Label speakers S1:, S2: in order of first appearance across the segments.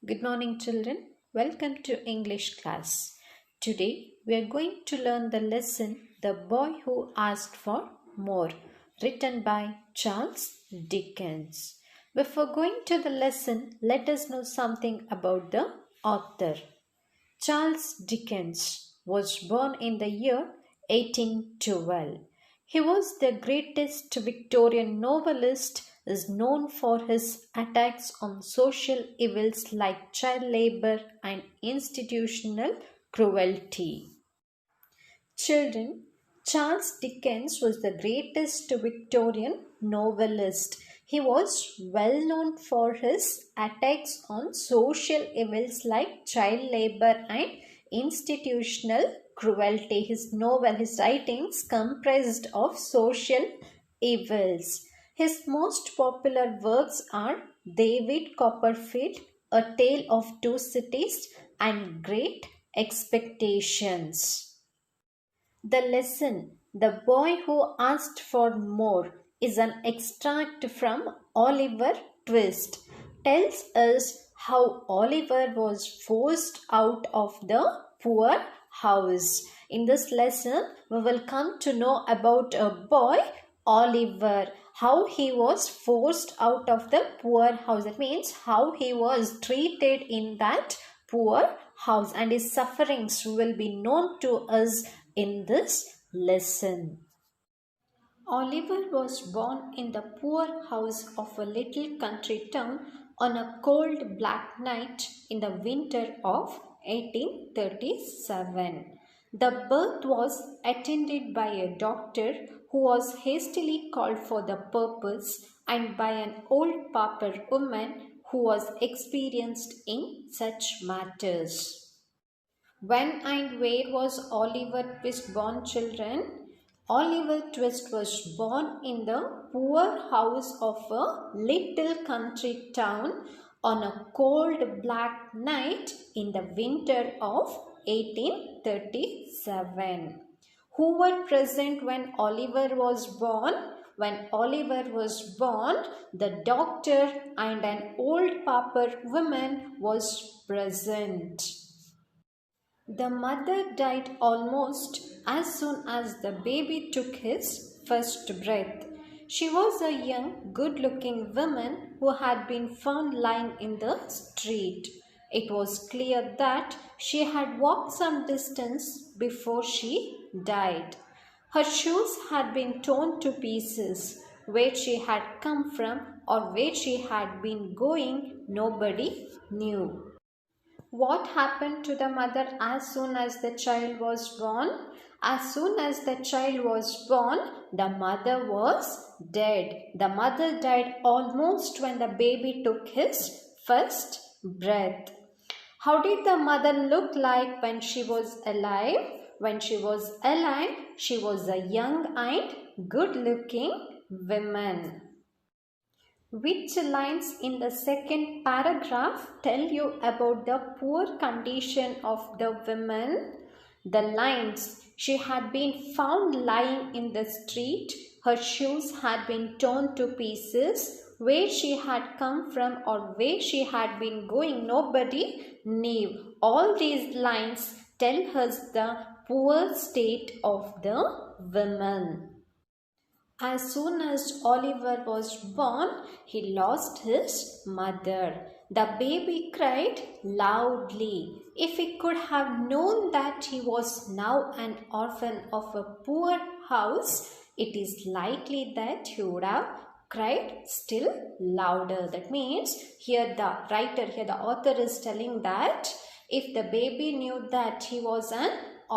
S1: Good morning, children. Welcome to English class. Today we are going to learn the lesson The Boy Who Asked for More, written by Charles Dickens. Before going to the lesson, let us know something about the author. Charles Dickens was born in the year 1812. He was the greatest Victorian novelist, is known for his attacks on social evils like child labor and institutional cruelty. Children, Charles Dickens was the greatest Victorian novelist. He was well known for his attacks on social evils like child labor and institutional cruelty. His writings comprised of social evils. His most popular works are David Copperfield, A Tale of Two Cities, and Great Expectations. The lesson, The Boy Who Asked for More, is an extract from Oliver Twist. Tells us how Oliver was forced out of the poor house. In this lesson, we will come to know about a boy, Oliver, how he was forced out of the poor house. That means how he was treated in that poor house, and his sufferings will be known to us in this lesson. Oliver was born in the poor house of a little country town on a cold black night in the winter of 1837. The birth was attended by a doctor who was hastily called for the purpose and by an old pauper woman who was experienced in such matters. When and where was Oliver Twist born, children? Oliver Twist was born in the poor house of a little country town on a cold black night in the winter of 1837. Who were present when Oliver was born? When Oliver was born, the doctor and an old pauper woman was present. The mother died almost as soon as the baby took his first breath. She was a young, good-looking woman who had been found lying in the street. It was clear that she had walked some distance before she died. Her shoes had been torn to pieces. Where she had come from or where she had been going, nobody knew. What happened to the mother as soon as the child was born? As soon as the child was born, the mother was dead. The mother died almost when the baby took his first breath. How did the mother look like when she was alive? When she was alive, she was a young and good-looking woman. Which lines in the second paragraph tell you about the poor condition of the women? The lines, she had been found lying in the street, her shoes had been torn to pieces, where she had come from or where she had been going, nobody knew. All these lines tell us the poor state of the women. As soon as Oliver was born, he lost his mother. The baby cried loudly. If he could have known that he was now an orphan of a poor house, it is likely that he would have cried still louder. That means here the author is telling that if the baby knew that he was an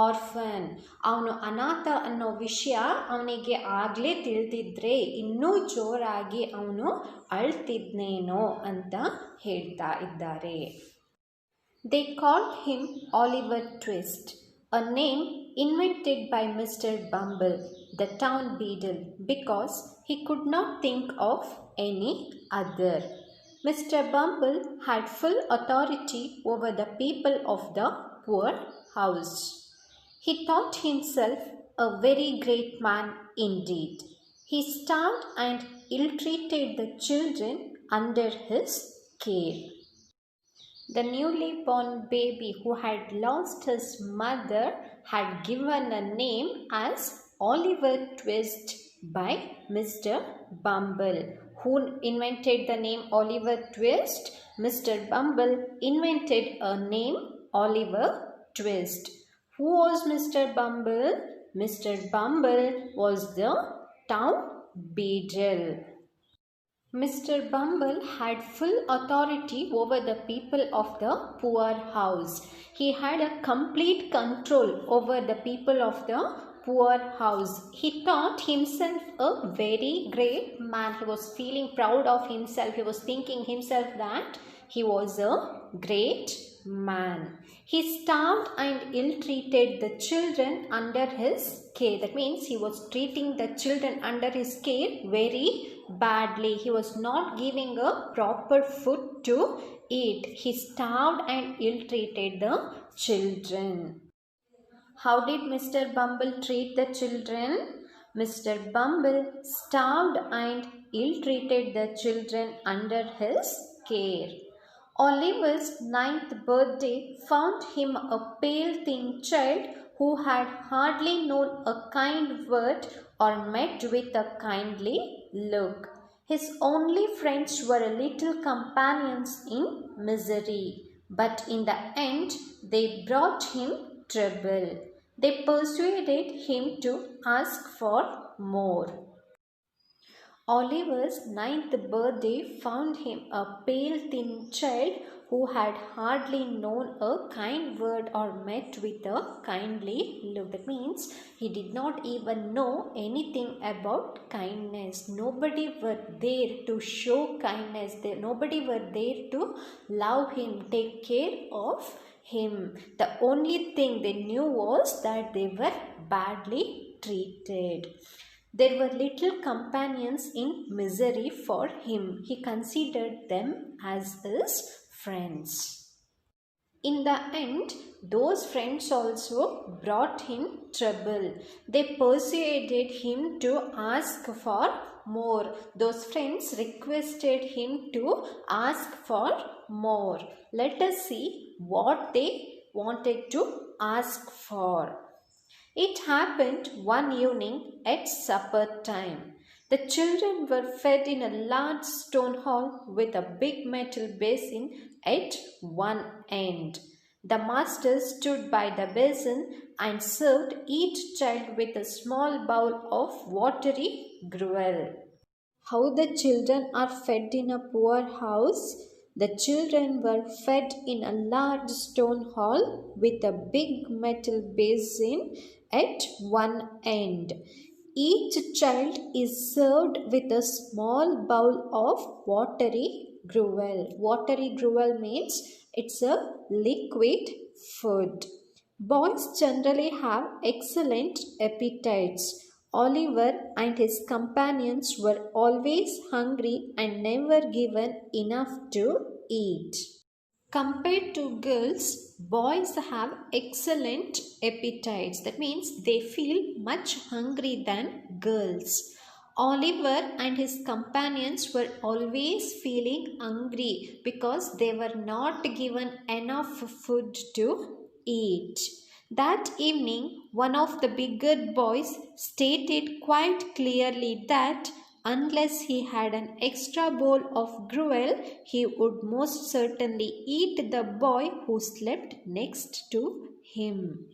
S1: orphan, ಅವನು ಅನಾಥ ಅನ್ನೋ ವಿಷಯ ಅವನಿಗೆ ಆಗಲೇ ತಿಳಿದಿದ್ರೆ ಇನ್ನೂ ಜೋರಾಗಿ ಅವನು ಅಳ್ತಿದ್ನೇನೋ ಅಂತ ಹೇಳ್ತಾ ಇದ್ದಾರೆ. They called him Oliver Twist, a name invented by Mr. Bumble, the town beadle, because he could not think of any other. Mr. Bumble had full authority over the people of the poor house. He thought himself a very great man indeed. He starved and ill-treated the children under his care. The newly born baby who had lost his mother had given a name as Oliver Twist by Mr. Bumble. Who invented the name Oliver Twist? Mr. Bumble invented a name Oliver Twist. Who was Mr. Bumble? Mr. Bumble was the town beadle. Mr. Bumble had full authority over the people of the poor house. He had a complete control over the people of the poor house. He thought himself a very great man. He was feeling proud of himself. He was thinking himself that he was a great man. He starved and ill-treated the children under his care. That means he was treating the children under his care very badly. He was not giving a proper food to eat. He starved and ill-treated the children. How did Mr. Bumble treat the children? Mr. Bumble starved and ill-treated the children under his care. Oliver's ninth birthday found him a pale, thin child who had hardly known a kind word or met with a kindly look. His only friends were little companions in misery, but in the end they brought him trouble. They persuaded him to ask for more. Oliver's ninth birthday found him a pale, thin child who had hardly known a kind word or met with a kindly look. That means he did not even know anything about kindness. Nobody were there to show kindness. Nobody were there to love him, take care of him. The only thing they knew was that they were badly treated. There were little companions in misery for him. He considered them as his friends. In the end, those friends also brought him trouble. They persuaded him to ask for more. Those friends requested him to ask for more. Let us see what they wanted to ask for. It happened one evening at supper time. The children were fed in a large stone hall with a big metal basin at one end. The master stood by the basin and served each child with a small bowl of watery gruel. How the children are fed in a poor house? The children were fed in a large stone hall with a big metal basin at one end. Each child is served with a small bowl of watery gruel. Watery gruel means it's a liquid food. Boys generally have excellent appetites. Oliver and his companions were always hungry and never given enough to eat. Compared to girls, boys have excellent appetites. That means they feel much hungry than girls. Oliver and his companions were always feeling hungry because they were not given enough food to eat. That evening, one of the bigger boys stated quite clearly that unless he had an extra bowl of gruel, he would most certainly eat the boy who slept next to him.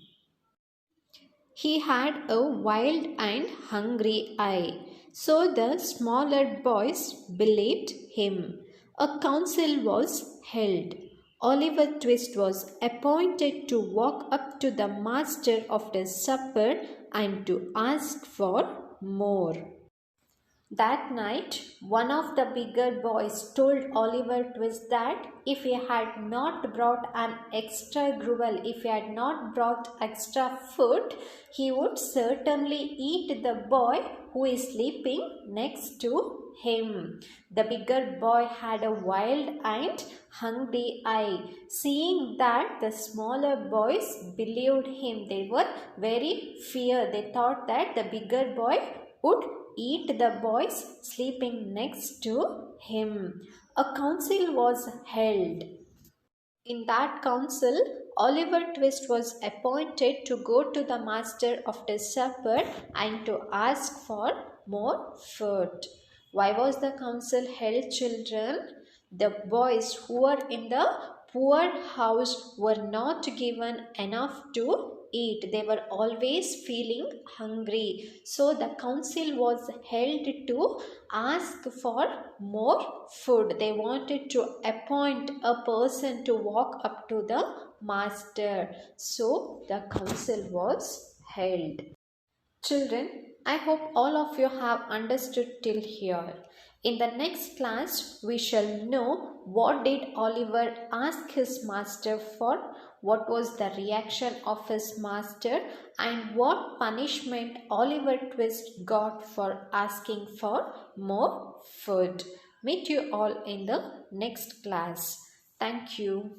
S1: He had a wild and hungry eye, so the smaller boys believed him. A council was held. Oliver Twist was appointed to walk up to the master of the supper and to ask for more. That night, one of the bigger boys told Oliver Twist that if he had not brought an extra gruel, if he had not brought extra food, he would certainly eat the boy who is sleeping next to him. The bigger boy had a wild and hungry eye. Seeing that the smaller boys believed him, they were very feared. They thought that the bigger boy would eat the boys sleeping next to him. A council was held. In that council, Oliver Twist was appointed to go to the master of the supper and to ask for more food. Why was the council held, children? The boys who were in the poor house were not given enough to eat. They were always feeling hungry. So the council was held to ask for more food. They wanted to appoint a person to walk up to the master. So the council was held. Children, I hope all of you have understood till here. In the next class, we shall know what did Oliver ask his master for, what was the reaction of his master, and what punishment Oliver Twist got for asking for more food. Meet you all in the next class. Thank you.